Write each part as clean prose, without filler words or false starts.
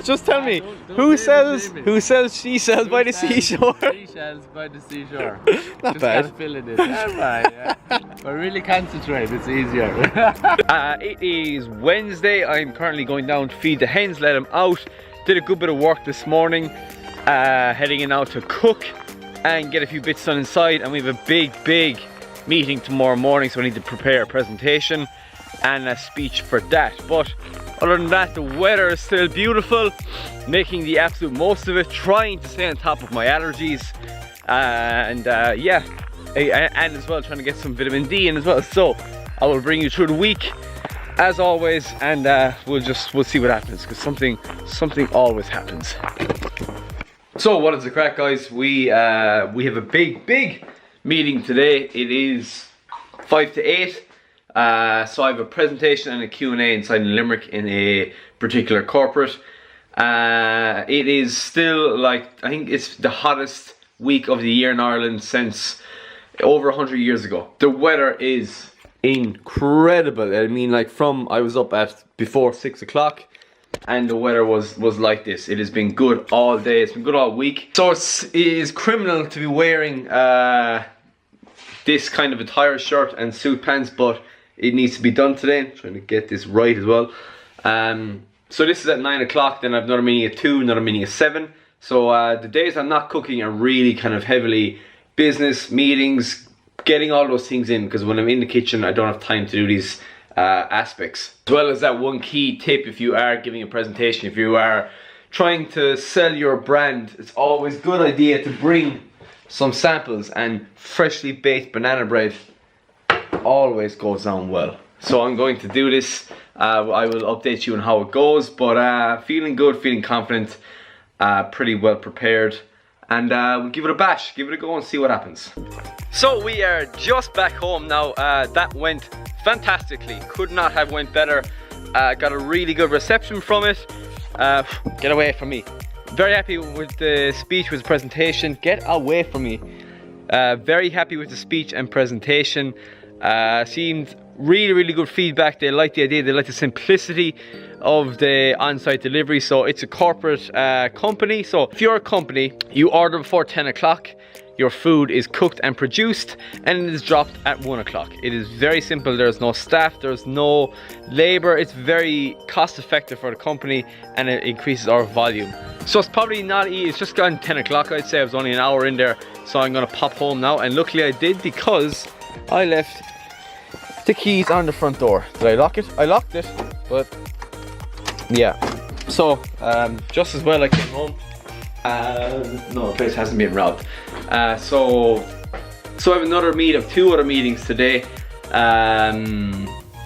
just tell me, don't who blame sells she sells by the seashore? Seashells by the seashore. Not Just bad. gotta fill it in. That's right, yeah. But really concentrate, it's easier. It is Wednesday. I'm currently going down to feed the hens, let them out. Did a good bit of work this morning. Heading in now to cook and get a few bits done inside, and we have a big meeting tomorrow morning, so I need to prepare a presentation and a speech for that. But other than that, the weather is still beautiful, making the absolute most of it, trying to stay on top of my allergies, and yeah, and as well trying to get some vitamin D in as well. So I will bring you through the week as always, and we'll see what happens, because something always happens. So what is the crack, guys? We have a big meeting today. It is 5 to 8. So I have a presentation and a Q&A inside in Limerick in a particular corporate. It is still, like, I think it's the hottest week of the year in Ireland since over 100 years ago. The weather is incredible. I mean, like, I was up at before 6 o'clock. And the weather was like this. It has been good all day. It's been good all week. So it is criminal to be wearing this kind of attire, shirt and suit pants, but it needs to be done today. I'm trying to get this right as well. So this is at 9 o'clock. Then I have another meeting at 2, another meeting at 7. So the days I'm not cooking are really kind of heavily business, meetings, getting all those things in, because when I'm in the kitchen I don't have time to do these aspects. As well as that, one key tip, if you are giving a presentation, if you are trying to sell your brand, it's always a good idea to bring some samples, and freshly baked banana bread always goes down well. So I'm going to do this. I will update you on how it goes, but feeling good, feeling confident, pretty well prepared, and we'll give it a bash, give it a go and see what happens. So we are just back home now. That went fantastically, could not have went better. Got a really good reception from it. Get away from me. Very happy with the speech, with the presentation. Get away from me. Very happy with the speech and presentation. Seemed really good feedback. They like the idea, they like the simplicity of the on-site delivery. So it's a corporate company. So if you're a company, you order before 10 o'clock. Your food is cooked and produced, and it is dropped at 1 o'clock. It is very simple. There's no staff, there's no labor. It's very cost effective for the company, and it increases our volume. So it's probably not easy. It's just gone 10 o'clock. I'd say I was only an hour in there. So I'm gonna pop home now, and luckily I did, because I left the keys on the front door. Did I lock it? I locked it, but yeah. So just as well I came home. No, the place hasn't been robbed. So I have another two other meetings today.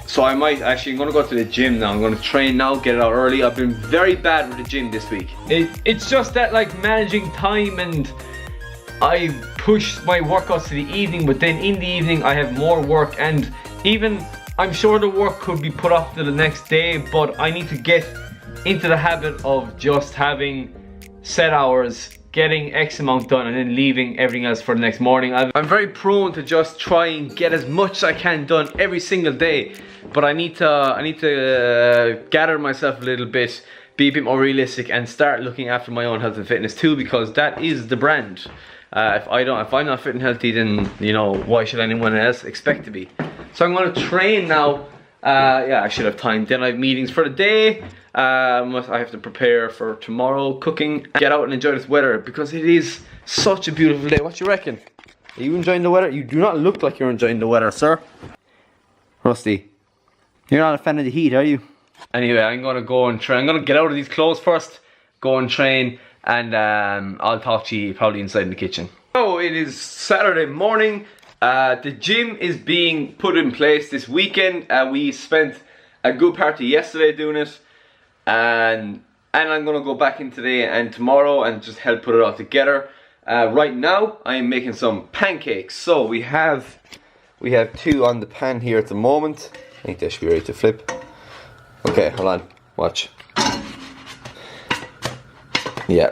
So I might actually, I'm gonna go to the gym now. I'm gonna train now, get it out early. I've been very bad with the gym this week. It's just that, like, managing time, and I push my workouts to the evening, but then in the evening I have more work, and even I'm sure the work could be put off to the next day, but I need to get into the habit of just having set hours, getting X amount done, and then leaving everything else for the next morning. I'm very prone to just try and get as much as I can done every single day, but I need to gather myself a little bit, be a bit more realistic, and start looking after my own health and fitness too, because that is the brand. If I'm not fit and healthy, then, you know, why should anyone else expect to be? So I'm going to train now. Yeah, I should have time. Then I have meetings for the day. I have to prepare for tomorrow, cooking, get out and enjoy this weather, because it is such a beautiful day. What do you reckon? Are you enjoying the weather? You do not look like you're enjoying the weather, sir. Rusty, you're not a fan of the heat, are you? Anyway, I'm going to go and train. I'm going to get out of these clothes first, go and train, and I'll talk to you probably inside in the kitchen. So it is Saturday morning. The gym is being put in place this weekend. We spent a good part of yesterday doing it, and I'm gonna go back in today and tomorrow and just help put it all together. Right now I'm making some pancakes. So we have two on the pan here at the moment. I think they should be ready to flip. Okay, hold on, watch. Yeah,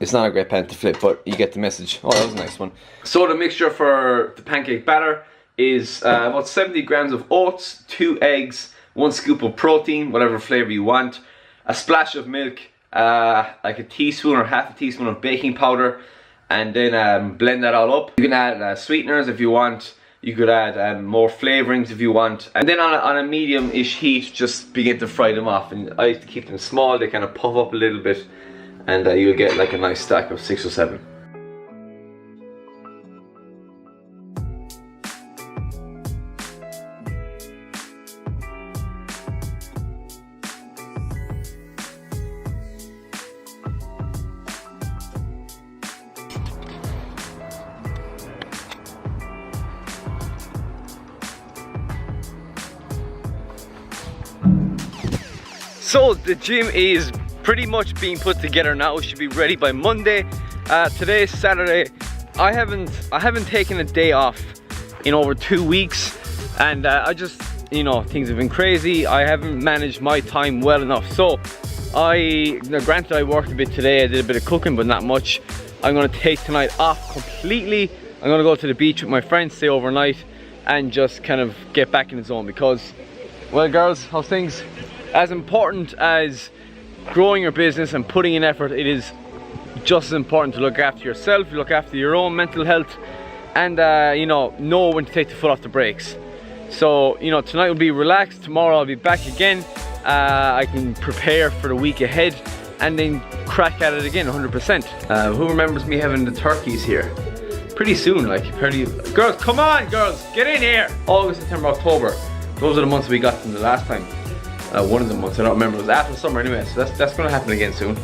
it's not a great pan to flip, but you get the message. Oh, that was a nice one. So the mixture for the pancake batter is about 70 grams of oats, 2 eggs, 1 scoop of protein, whatever flavor you want, a splash of milk, like a teaspoon or half a teaspoon of baking powder, and then blend that all up. You can add sweeteners if you want. You could add more flavorings if you want, and then on a medium-ish heat, just begin to fry them off. And I like to keep them small; they kind of puff up a little bit, and you'll get like a nice stack of 6 or 7. So the gym is pretty much being put together now. It should be ready by Monday. Today is Saturday. I haven't taken a day off in over 2 weeks, and I just, you know, things have been crazy. I haven't managed my time well enough. So granted, I worked a bit today. I did a bit of cooking, but not much. I'm gonna take tonight off completely. I'm gonna go to the beach with my friends, stay overnight, and just kind of get back in the zone because, well, girls, how's things? As important as growing your business and putting in effort, it is just as important to look after yourself, look after your own mental health, and you know when to take the foot off the brakes. So, you know, tonight will be relaxed. Tomorrow I'll be back again. I can prepare for the week ahead and then crack at it again 100%. Who remembers me having the turkeys here? Pretty soon, like, girls, come on, girls, get in here. August, September, October. Those are the months we got from the last time. One of the months, I don't remember, it was after summer anyway, so that's gonna happen again soon.